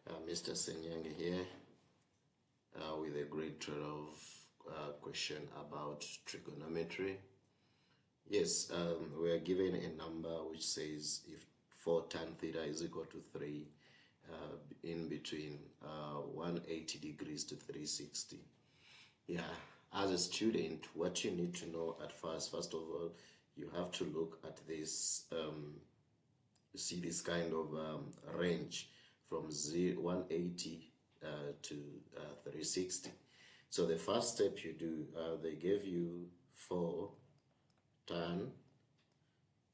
Mr. Senyang here with a grade 12 question about trigonometry. Yes, we are given a number which says if 4 tan theta is equal to 3 in between 180 degrees to 360. Yeah, as a student, what you need to know at first of all, you have to look at this, you see this kind of range from 180 to 360. So the first step you do, they gave you 4 tan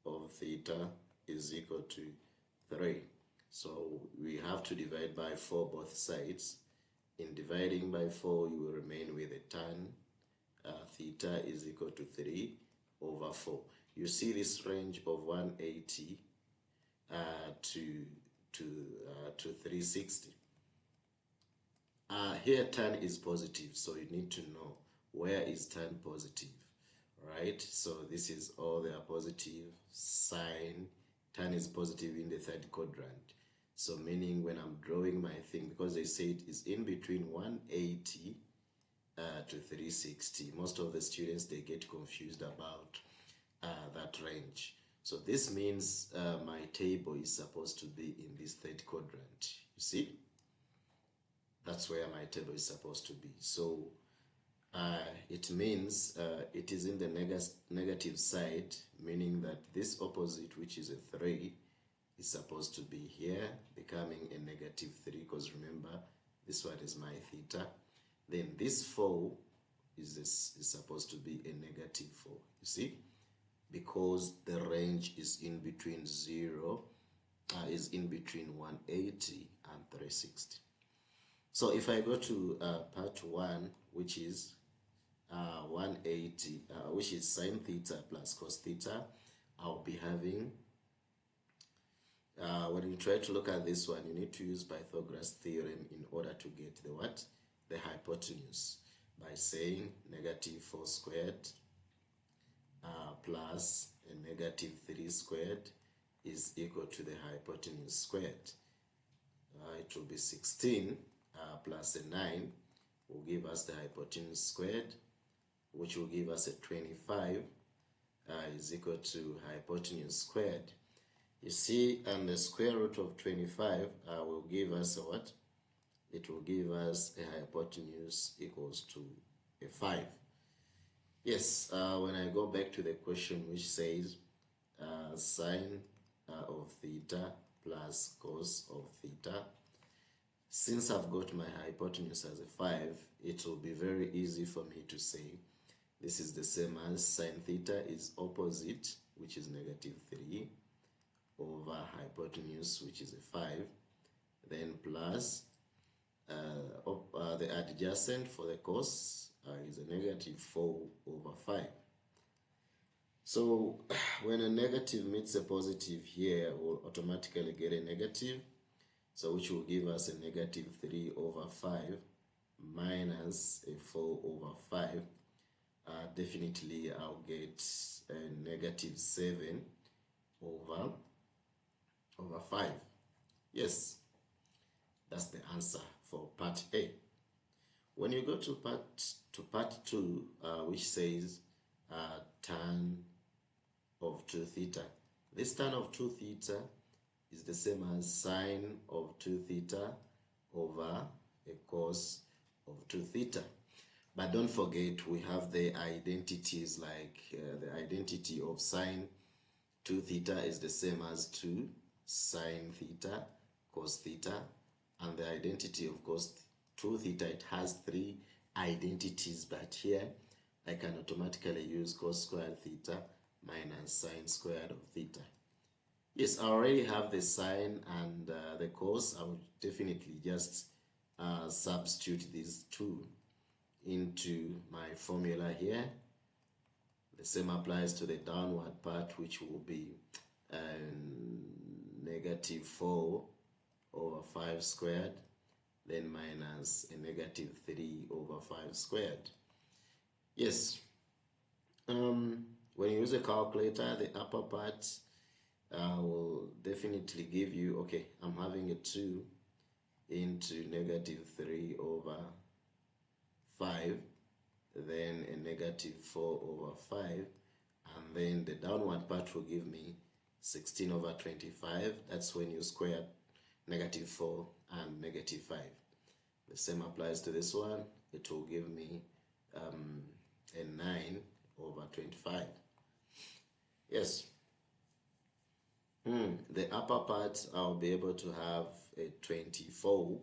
of theta is equal to 3. So we have to divide by 4 both sides. In dividing by 4, you will remain with a tan theta is equal to 3 over 4. You see this range of 180 to 360. Here tan is positive, so you need to know where is tan positive, right? So this is all they are positive. Sine, tan is positive in the third quadrant. So meaning when I'm drawing my thing, because they say it is in between 180 to 360. Most of the students, they get confused about that range. So this means my table is supposed to be in this third quadrant. You see? That's where my table is supposed to be. So it means it is in the negative side, meaning that this opposite, which is a 3, is supposed to be here, becoming a negative 3, because remember, this one is my theta. Then this 4 is supposed to be a negative 4. You see? Because the range is in between 0, is in between 180 and 360. So if I go to part 1, which is 180, which is sine theta plus cos theta, I'll be having, when you try to look at this one, you need to use Pythagoras theorem in order to get the what? The hypotenuse, by saying negative 4 squared plus a negative 3 squared is equal to the hypotenuse squared. It will be 16 plus a 9 will give us the hypotenuse squared, which will give us a 25 is equal to hypotenuse squared. You see, and the square root of 25 will give us a what? It will give us a hypotenuse equals to a 5. Yes, when I go back to the question which says sine of theta plus cos of theta, since I've got my hypotenuse as a 5, it will be very easy for me to say this is the same as sine theta is opposite, which is negative 3, over hypotenuse, which is a 5, then plus the adjacent for the cos is a negative 4 over 5. So when a negative meets a positive here, we'll automatically get a negative, so which will give us a negative 3 over 5 minus a 4 over 5. Definitely I'll get a negative 7 over 5. Yes, that's the answer for part A. When you go to part 2, which says tan of 2 theta, this tan of 2 theta is the same as sine of 2 theta over a cos of 2 theta. But don't forget, we have the identities, like the identity of sine 2 theta is the same as 2 sine theta cos theta, and the identity of cos 2 theta, it has 3 identities, but here I can automatically use cos squared theta minus sine squared of theta. Yes, I already have the sine and the cos. I would definitely just substitute these two into my formula here. The same applies to the downward part, which will be negative 4 over 5 squared, then minus a negative 3 over 5 squared. Yes, when you use a calculator, the upper part will definitely give you, okay, I'm having a 2 into negative 3 over 5, then a negative 4 over 5, and then the downward part will give me 16 over 25. That's when you square negative 4 and negative 5. The same applies to this one. It will give me a 9 over 25. Yes. The upper part, I'll be able to have a 24.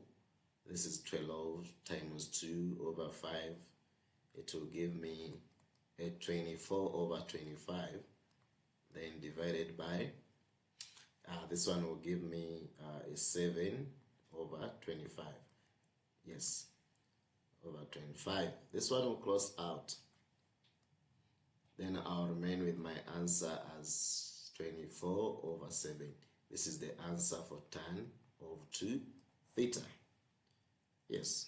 This is 12 times 2 over 5. It will give me a 24 over 25. Then divided by, this one will give me a 7 over 25. Yes, over 25. This one will close out. Then I'll remain with my answer as 24 over 7. This is the answer for tan of 2 theta. Yes.